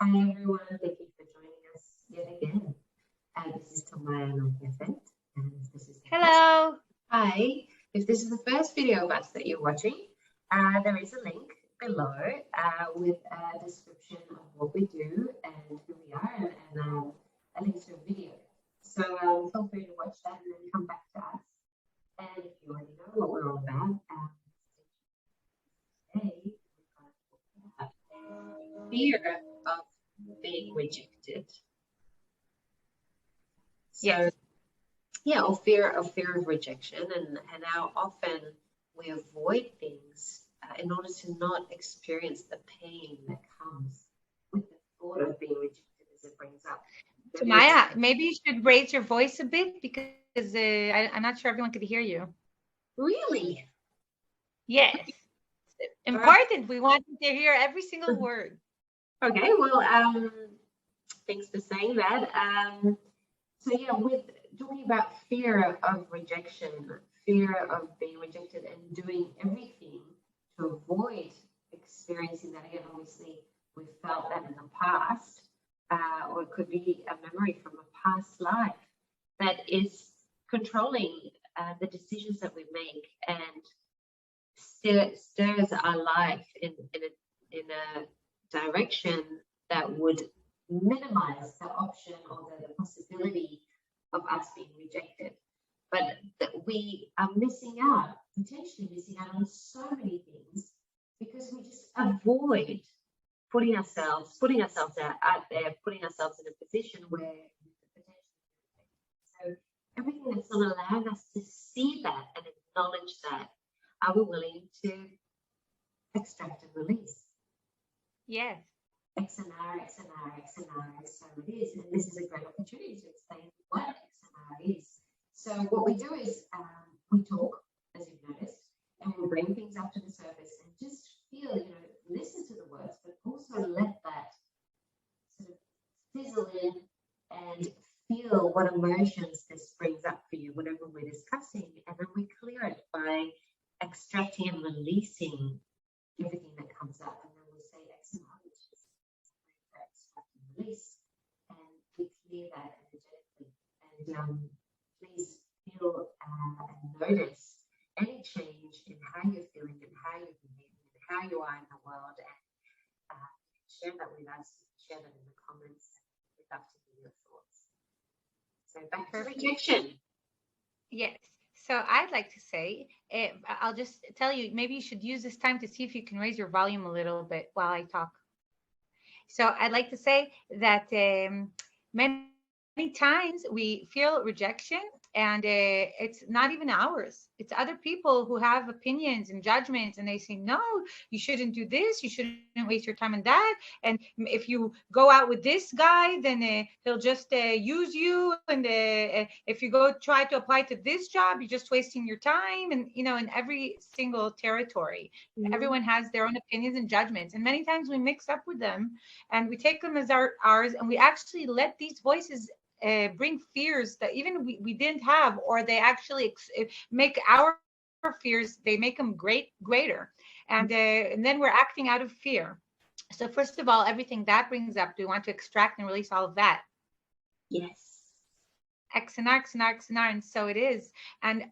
Hi everyone, thank you for joining us yet again. This is Tomaya and and this is the first. Hello. Hi, if this is the first video of us that you're watching, there is a link below with a description of what we do and who we are and a link to a video. So feel free to watch that and then come back to us. And if you already know what we're all about, today we're going to talk about fear of being rejected. So Yes. yeah, or fear of rejection and how often we avoid things in order to not experience the pain that comes with the thought of being rejected as it brings up. So Maya, maybe you should raise your voice a bit because I'm not sure everyone could hear you. Really? Yes. Important. We want to hear every single word. Okay, well, thanks for saying that. So yeah, with talking about fear of rejection, fear of being rejected and doing everything to avoid experiencing that again. Obviously, we've felt that in the past, or it could be a memory from a past life that is controlling the decisions that we make and steers our life in a direction that would minimize the option or the possibility of us being rejected. But we are potentially missing out on so many things because we just avoid putting ourselves out there, putting ourselves in a position where we could potentially. So everything that's not allowing us to see that and acknowledge that, are we willing to extract and release? Yes. XNR, so it is. And this is a great opportunity to explain what XNR is. So what we do is we talk, as you've noticed, and we bring things up to the surface and just feel, listen to the words, but also let that sort of fizzle in and feel what emotions this brings up for you whenever we're discussing. And then we clear it by extracting and releasing everything that comes up. And then we say XNR, which is extract and release. And we clear that energetically. And please feel and notice any change in how you're feeling and how you're behaving and how you are in the world. And share that with us, share that in the comments. We'd love to hear your thoughts. So back to rejection. Yes. So I'd like to say, I'll just tell you, maybe you should use this time to see if you can raise your volume a little bit while I talk. So I'd like to say that many times we feel rejection and it's not even ours. It's other people who have opinions and judgments, and they say, no, you shouldn't do this. You shouldn't waste your time on that. And if you go out with this guy, then he'll just use you. And if you go try to apply to this job, you're just wasting your time. And, in every single territory, everyone has their own opinions and judgments. And many times we mix up with them and we take them as ours, and we actually let these voices bring fears that even we didn't have, or they actually make our fears, they make them greater. And then we're acting out of fear. So first of all, everything that brings up, we want to extract and release all of that. Yes. XNR, and so it is. And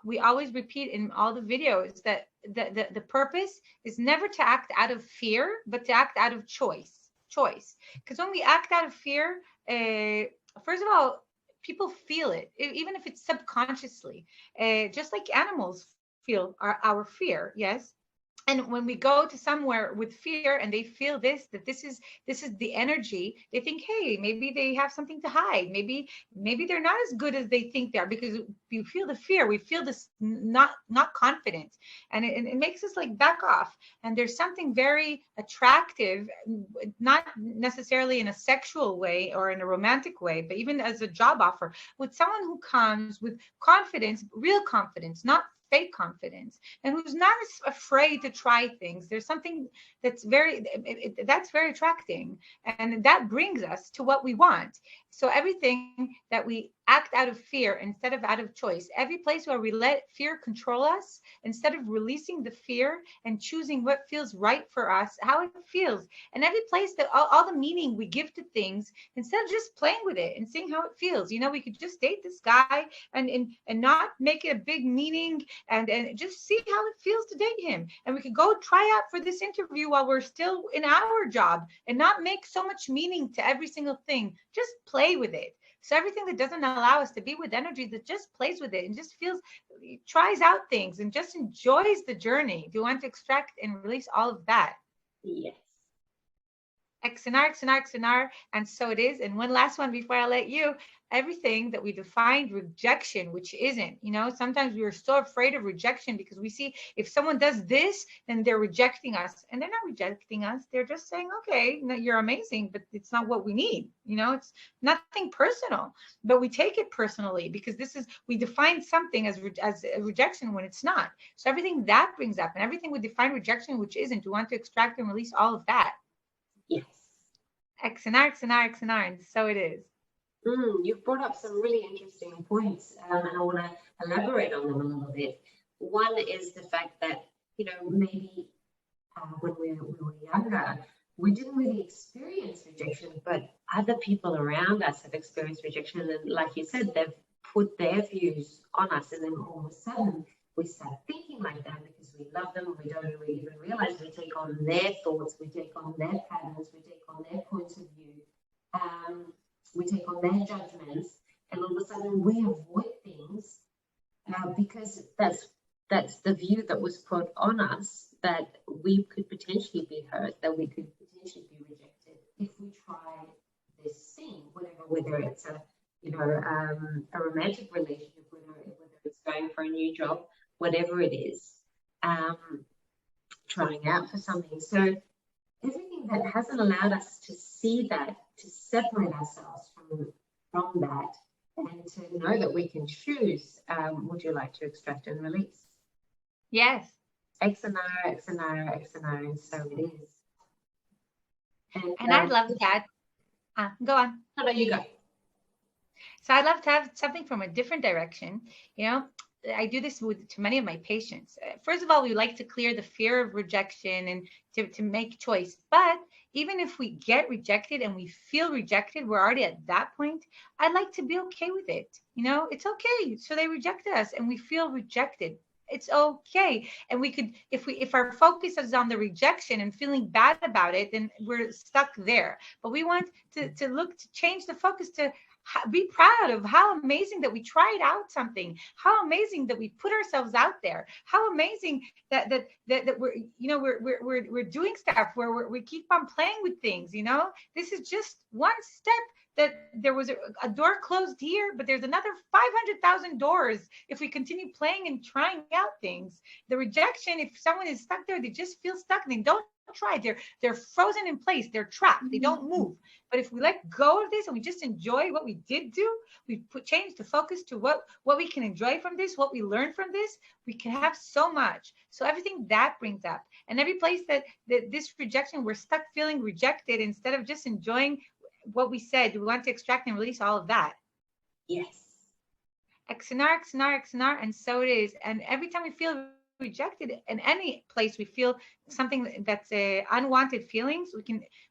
we always repeat in all the videos that the purpose is never to act out of fear, but to act out of choice. Because when we act out of fear, first of all, people feel it, even if it's subconsciously, just like animals feel our fear. Yes. And when we go to somewhere with fear and they feel that this is the energy, they think, hey, maybe they have something to hide. Maybe they're not as good as they think they are, because you feel the fear. We feel this not confident, and it makes us like back off. And there's something very attractive, not necessarily in a sexual way or in a romantic way, but even as a job offer, with someone who comes with confidence, real confidence, not fake confidence, and who's not afraid to try things. There's something that's very attracting, and that brings us to what we want. So everything that we act out of fear instead of out of choice, every place where we let fear control us instead of releasing the fear and choosing what feels right for us, how it feels, and every place that all the meaning we give to things instead of just playing with it and seeing how it feels. We could just date this guy and not make it a big meaning and just see how it feels to date him. And we could go try out for this interview while we're still in our job and not make so much meaning to every single thing. Just play with it. So everything that doesn't allow us to be with energy that just plays with it and just feels, tries out things and just enjoys the journey. Do you want to extract and release all of that? Yes. XNR, XNR, XNR, and so it is. And one last one before I let you. Everything that we defined rejection, which isn't, sometimes we are so afraid of rejection because we see if someone does this, then they're rejecting us. And they're not rejecting us. They're just saying, okay, you're amazing, but it's not what we need. It's nothing personal, but we take it personally because we define something as a rejection when it's not. So everything that brings up and everything we define rejection, which isn't, we want to extract and release all of that. Yes. XNR, XNR, XNR, and so it is. You've brought up some really interesting points, and I want to elaborate on them a little bit. One is the fact that, maybe when we were younger, we didn't really experience rejection, but other people around us have experienced rejection. And like you said, they've put their views on us, and then all of a sudden we start thinking like that because we love them. We don't really even realize we take on their thoughts, we take on their patterns, we take on their points of view. We take on their judgments, and all of a sudden we avoid things because that's the view that was put on us, that we could potentially be hurt, that we could potentially be rejected if we try this thing, whether it's a romantic relationship, whether it's going for a new job, whatever it is, trying out for something. So everything that hasn't allowed us to see that, to separate ourselves from that, and to know that we can choose, would you like to extract and release? Yes. XNR, XNR, XNR, and so it is. And I'd love to add, go on. No, you go. So I'd love to have something from a different direction. I do this to many of my patients. First of all, we like to clear the fear of rejection and to make choice. But even if we get rejected and we feel rejected, we're already at that point. I'd like to be okay with it. It's okay. So they rejected us and we feel rejected. It's okay. And we could, if our focus is on the rejection and feeling bad about it, then we're stuck there. But we want to look to change the focus to be proud of how amazing that we tried out something, how amazing that we put ourselves out there, how amazing that we're doing stuff where we keep on playing with things. This is just one step. That there was a door closed here, but there's another 500,000 doors if we continue playing and trying out things. The rejection, if someone is stuck there, they just feel stuck and they don't try. They're frozen in place. They're trapped. They don't move. But if we let go of this and we just enjoy what we did do, we change the focus to what we can enjoy from this, what we learn from this, we can have so much. So everything that brings up, and every place that this rejection, we're stuck feeling rejected instead of just enjoying what we said, we want to extract and release all of that. Yes. XNR, XNR, XNR, and so it is. And every time we feel rejected in any place, we feel something that's unwanted feelings,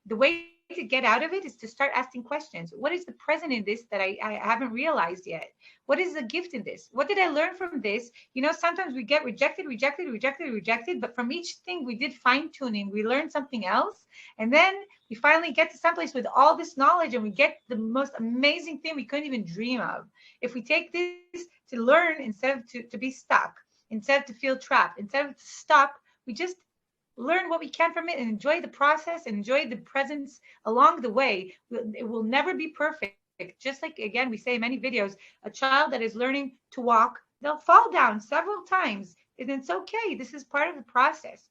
the way to get out of it is to start asking questions. What is the present in this that I haven't realized yet? What is the gift in this? What did I learn from this? Sometimes we get rejected, but from each thing we did fine tuning, we learned something else. And then we finally get to someplace with all this knowledge and we get the most amazing thing we couldn't even dream of. If we take this to learn instead of to be stuck, instead of to feel trapped, instead of to stop, we just learn what we can from it and enjoy the process and enjoy the presence along the way. It will never be perfect. Just like, again, we say in many videos, a child that is learning to walk, they'll fall down several times and it's okay. This is part of the process.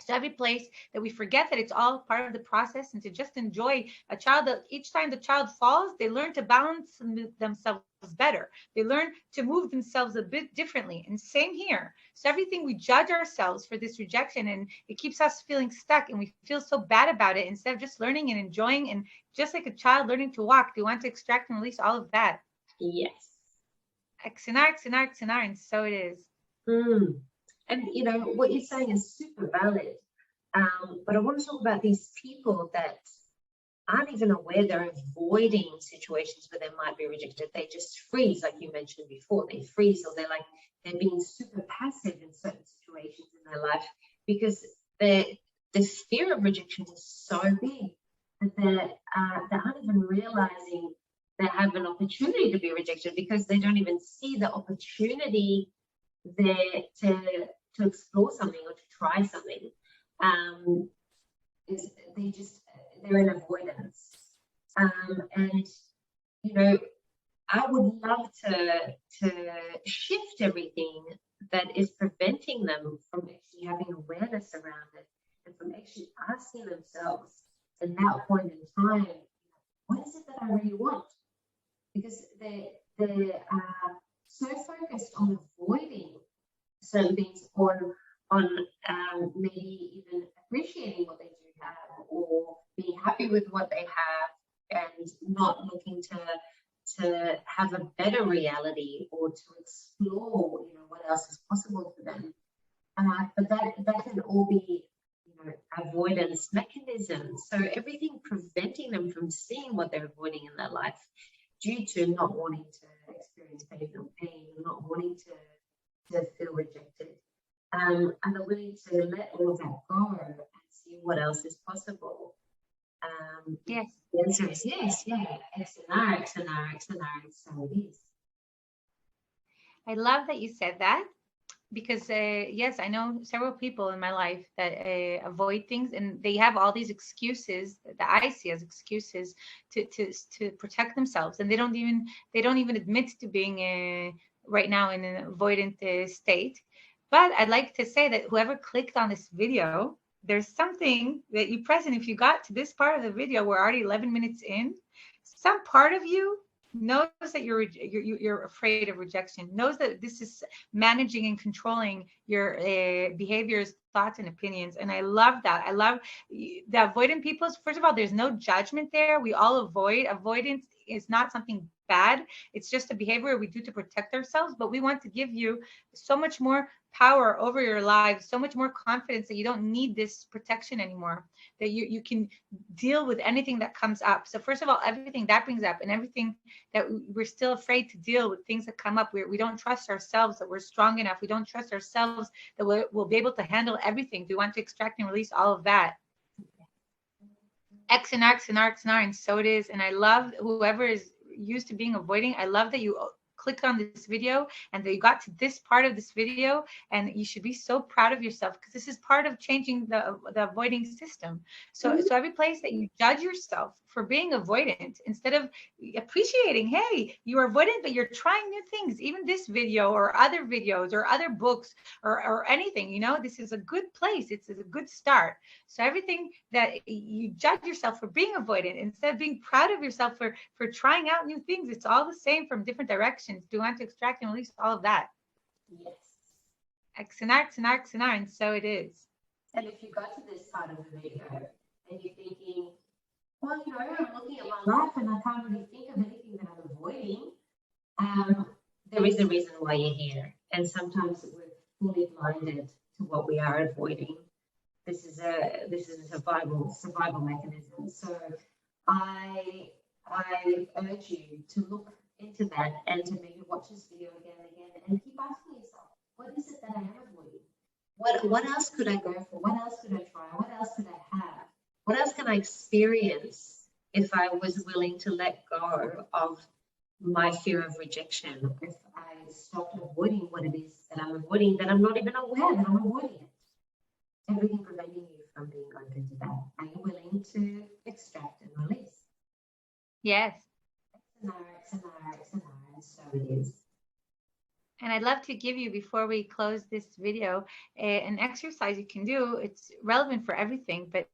So every place that we forget that it's all part of the process, and to just enjoy a child, that each time the child falls, they learn to balance themselves better. They learn to move themselves a bit differently. And same here. So everything, we judge ourselves for this rejection, and it keeps us feeling stuck, and we feel so bad about it, instead of just learning and enjoying. And just like a child learning to walk, they want to extract and release all of that. Yes. And so it is. Mm. And you know what you're saying is super valid. But I want to talk about these people that aren't even aware they're avoiding situations where they might be rejected. They just freeze, like you mentioned before. They freeze, or they're being super passive in certain situations in their life because the fear of rejection is so big that they aren't even realizing they have an opportunity to be rejected, because they don't even see the opportunity there to explore something or to try something. Is they're in avoidance. And you know, I would love to shift everything that is preventing them from actually having awareness around it, and from actually asking themselves at that point in time, what is it that I really want? Because they are so focused on avoiding certain things, on maybe even appreciating what they do have, or being happy with what they have, and not looking to have a better reality, or to explore, what else is possible for them. But that can all be, avoidance mechanisms. So everything preventing them from seeing what they're avoiding in their life, due to not wanting to experience pain, or not wanting to feel rejected. And they're willing to let all of that go and see what else is possible. Yes. The answer is yes, yeah. X and R, X and R, X and R, and so it is. I love that you said that, because yes, I know several people in my life that avoid things, and they have all these excuses that I see as excuses to protect themselves, and they don't even admit to being right now in an avoidant state. But I'd like to say that whoever clicked on this video, there's something that you press, and if you got to this part of the video, we're already 11 minutes in, some part of you knows that you're afraid of rejection, knows that this is managing and controlling your behaviors, thoughts, and opinions. And I love that. I love the avoidant people. First of all, there's no judgment there. We all avoid. Avoidance is not something bad. It's just a behavior we do to protect ourselves. But we want to give you so much more power over your lives, so much more confidence that you don't need this protection anymore, that you can deal with anything that comes up. So first of all, everything that brings up, and everything that we're still afraid to deal with, things that come up, we don't trust ourselves that we're strong enough. We don't trust ourselves that we'll be able to handle everything. We want to extract and release all of that. X and X and X and R, and so it is. And I love whoever is used to being avoiding. I love that you clicked on this video and that you got to this part of this video, and you should be so proud of yourself, because this is part of changing the avoiding system. So every place that you judge yourself for being avoidant, instead of appreciating, hey, you're avoidant but you're trying new things, even this video or other videos or other books or anything, this is a good place. It's a good start. So everything that you judge yourself for being avoidant, instead of being proud of yourself for trying out new things, it's all the same from different directions. Do you want to extract and release all of that? Yes. X and X and X and R, and so it is. And if you got to this part of the video and you're thinking, well, I'm looking at my life and I can't really think of anything that I'm avoiding, there is a reason why you're here. And sometimes we're fully blinded to what we are avoiding. This is a survival mechanism. So I urge you to look into that, and to maybe watch this video again and again, and keep asking yourself, what is it that I am avoiding? What else could I go for? What else could I try? What else could I have? What else can I experience if I was willing to let go of my fear of rejection? If I stopped avoiding what it is that I'm avoiding, that I'm not even aware that I'm avoiding it. Everything preventing you from being open to that. Are you willing to extract and release? Yes. And so it is. And I'd love to give you, before we close this video, an exercise you can do. It's relevant for everything, but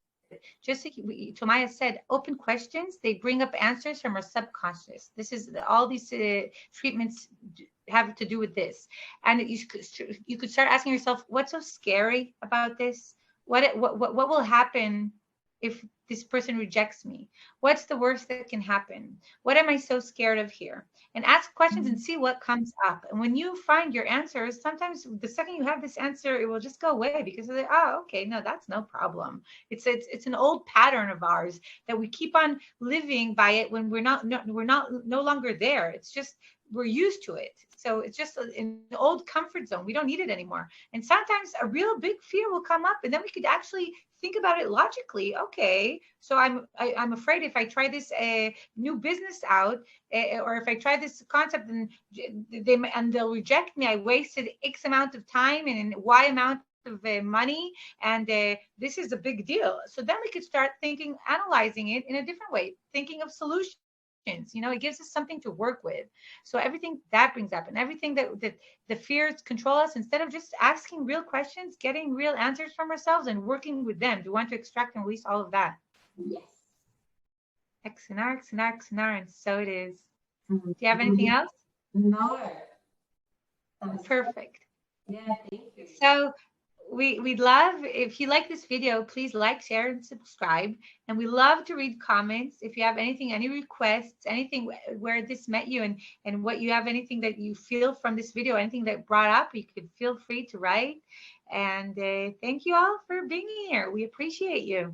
just like Tomaya said, open questions, they bring up answers from our subconscious. This is all these treatments have to do with this. And you could start asking yourself, what's so scary about this? What will happen if this person rejects me? What's the worst that can happen? What am I so scared of here? And ask questions and see what comes up. And when you find your answers, sometimes the second you have this answer, it will just go away because of oh, okay, no, that's no problem. It's an old pattern of ours that we keep on living by it when we're not no longer there. It's just we're used to it. So it's just an old comfort zone. We don't need it anymore. And sometimes a real big fear will come up, and then we could actually think about it logically. Okay, so I'm afraid if I try this new business out, or if I try this concept and they'll reject me, I wasted X amount of time and Y amount of money, and this is a big deal. So then we could start thinking, analyzing it in a different way, thinking of solutions. It gives us something to work with. So everything that brings up and everything that the fears control us, instead of just asking real questions, getting real answers from ourselves and working with them, we want to extract and release all of that. Yes. X and R, X and R, X and R, and so it is. Do you have anything else? No. Perfect. Yeah, thank you. So we'd love, if you like this video, please like, share, and subscribe. And we love to read comments. If you have anything, any requests, anything where this met you, and what you have, anything that you feel from this video, anything that brought up, you could feel free to write. And thank you all for being here. We appreciate you.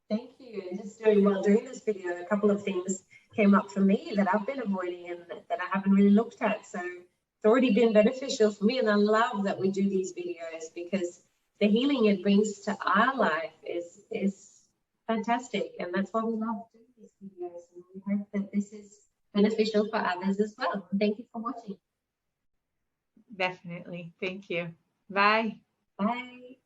Thank you. And just during this video, a couple of things came up for me that I've been avoiding and that I haven't really looked at. So it's already been beneficial for me, and I love that we do these videos because the healing it brings to our life is fantastic, and that's why we love doing these videos, and we hope that this is beneficial for others as well. Thank you for watching. Definitely. Thank you. Bye. Bye.